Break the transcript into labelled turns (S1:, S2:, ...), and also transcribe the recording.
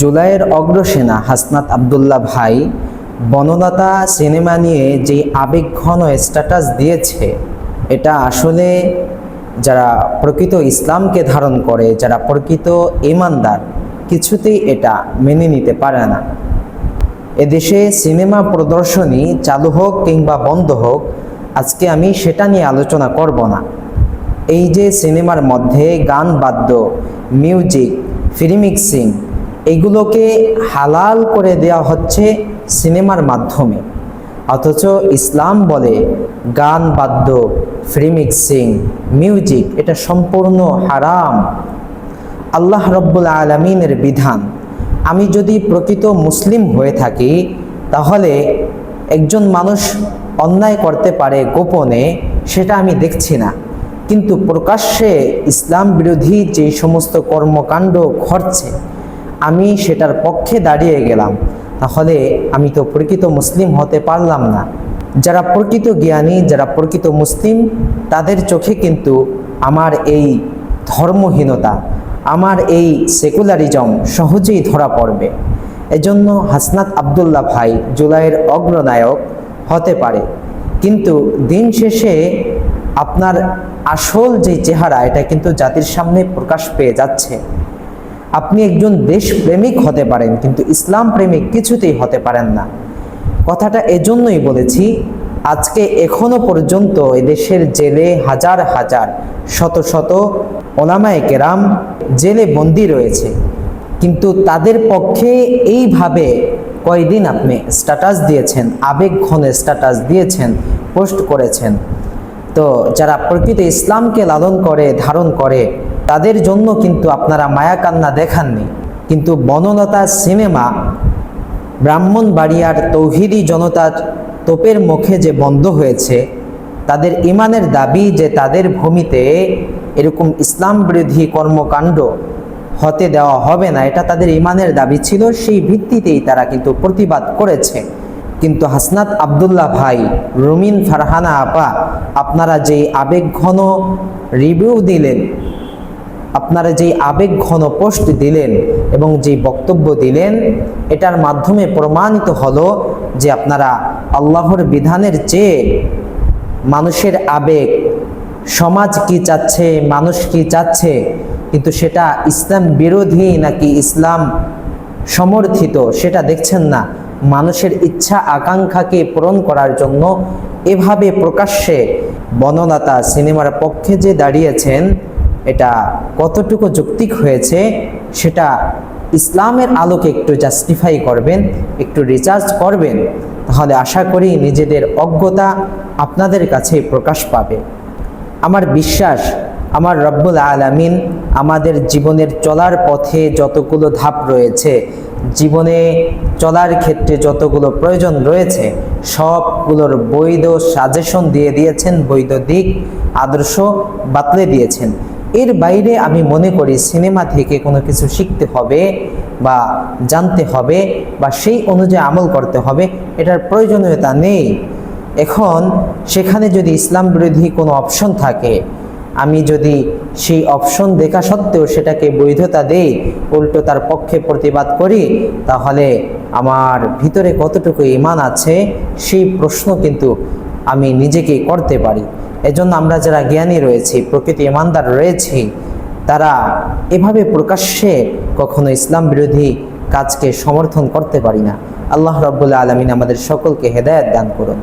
S1: জুলাইয়ের অগ্রসেনা হাসনাত আবদুল্লাহ ভাই বনলতা সিনেমা নিয়ে যে আবেগঘন স্ট্যাটাস দিয়েছে, এটা আসলে যারা প্রকৃত ইসলামকে ধারণ করে, যারা প্রকৃত ঈমানদার, কিছুতেই এটা মেনে নিতে পারে না। এদেশে সিনেমা প্রদর্শনী চালু হোক কিংবা বন্ধ হোক, আজকে আমি সেটা নিয়ে আলোচনা করব না। এই যে সিনেমার মধ্যে গান, বাদ্য, মিউজিক, ফ্রি মিক্সিং, এগুলোকে হালাল করে দেওয়া হচ্ছে সিনেমার মাধ্যমে, অথচ ইসলাম বলে গান, বাদ্য, ফ্রি মিক্সিং, মিউজিক এটা সম্পূর্ণ হারাম। আল্লাহ রব্বুল আলামিনের বিধান। আমি যদি প্রকৃত মুসলিম হয়ে থাকি, তাহলে একজন মানুষ অন্যায় করতে পারে গোপনে, সেটা আমি দেখছি না, কিন্তু প্রকাশ্যে ইসলাম বিরোধী যে সমস্ত কর্মকাণ্ড ঘটছে, আমি সেটার পক্ষে দাঁড়িয়ে গেলাম, তাহলে আমি তো প্রকৃত মুসলিম হতে পারলাম না। যারা প্রকৃত জ্ঞানী, যারা প্রকৃত মুসলিম, তাদের চোখে কিন্তু আমার এই ধর্মহীনতা, আমার এই সেকুলারিজম সহজেই ধরা পড়বে। এজন্য হাসনাত আবদুল্লাহ ভাই জুলাইয়ের অগ্রনায়ক হতে পারে, কিন্তু দিন শেষে আপনার আসল যে চেহারা, এটা কিন্তু জাতির সামনে প্রকাশ পেয়ে যাচ্ছে। আপনি একজন দেশপ্রেমিক হতে পারেন, কিন্তু ইসলাম প্রেমিক কিছুতেই হতে পারেন না। কথাটা এজন্যই বলেছি, আজকে এখনো পর্যন্ত এদেশের জেলে হাজার হাজার, শত শত ওলামায়ে কেরাম জেলে বন্দী রয়েছে, কিন্তু তাদের পক্ষে এইভাবে কয়দিন আপনি স্ট্যাটাস দিয়েছেন, আবেগঘন স্ট্যাটাস দিয়েছেন, পোস্ট করেছেন। তো যারা প্রকৃত ইসলামকে লালন করে, ধারণ করে, তাদের জন্য কিন্তু আপনারা মায়া কান্না দেখাননি। কিন্তু বনলতা সিনেমা ব্রাহ্মণবাড়িয়ার তৌহিদি জনতার তোপের মুখে যে বন্ধ হয়েছে, তাদের ইমানের দাবি যে তাদের ভূমিতে এরকম ইসলাম বিরোধী কর্মকাণ্ড হতে দেওয়া হবে না, এটা তাদের ইমানের দাবি ছিল, সেই ভিত্তিতেই তারা কিন্তু প্রতিবাদ করেছে। কিন্তু হাসনাত আবদুল্লাহ ভাই, রুমিন ফারহানা আপা, আপনারা যেই আবেগঘন রিভিউ দিলেন, আপনারা যেই আবেগঘন পোস্ট দিলেন এবং যেই বক্তব্য দিলেন, এটার মাধ্যমে প্রমাণিত হলো যে আপনারা আল্লাহর বিধানের চেয়ে মানুষের আবেগ, সমাজ কি চাচ্ছে, মানুষ কি চাচ্ছে, কিন্তু সেটা ইসলাম বিরোধী নাকি ইসলাম সমর্থিত সেটা দেখছেন না। মানুষের ইচ্ছা আকাঙ্ক্ষাকে পূরণ করার জন্য এভাবে প্রকাশ্যে বনলতা সিনেমার পক্ষে যে দাঁড়িয়েছেন, এটা কতটুকু যৌক্তিক হয়েছে সেটা ইসলামের আলোকে একটু জাস্টিফাই করবেন, একটু রিসার্চ করবেন, তাহলে আশা করি নিজেদের অজ্ঞতা আপনাদের কাছে প্রকাশ পাবে। আমার বিশ্বাস, আমার রব্বুল আলামিন আমাদের জীবনের চলার পথে যতগুলো ধাপ রয়েছে, জীবনে চলার ক্ষেত্রে যতগুলো প্রয়োজন রয়েছে, সবগুলোর বৈধ সাজেশন দিয়ে দিয়েছেন, বৈধ দিক আদর্শ বাতলে দিয়েছেন। এর বাইরে আমি মনে করি সিনেমা থেকে কোনো কিছু শিখতে হবে বা জানতে হবে বা সেই অনুযায়ী আমল করতে হবে, এটার প্রয়োজনীয়তা নেই। এখন সেখানে যদি ইসলাম বিরোধী কোনো অপশন থাকে, আমি যদি সেই অপশন দেখা সত্ত্বেও সেটাকে বৈধতা দেই, উল্টো তার পক্ষে প্রতিবাদ করি, তাহলে আমার ভিতরে কতটুকু ঈমান আছে সেই প্রশ্ন কিন্তু আমি নিজেকেই করতে পারি। এজন্য আমরা যারা জ্ঞানী রয়েছি, প্রকৃত ঈমানদার রয়েছি, তারা এভাবে প্রকাশ্যে কখনো ইসলাম বিরোধী কাজকে সমর্থন করতে পারি না। আল্লাহ রাব্বুল আলামিন আমাদের সকলকে হেদায়েত দান করুন।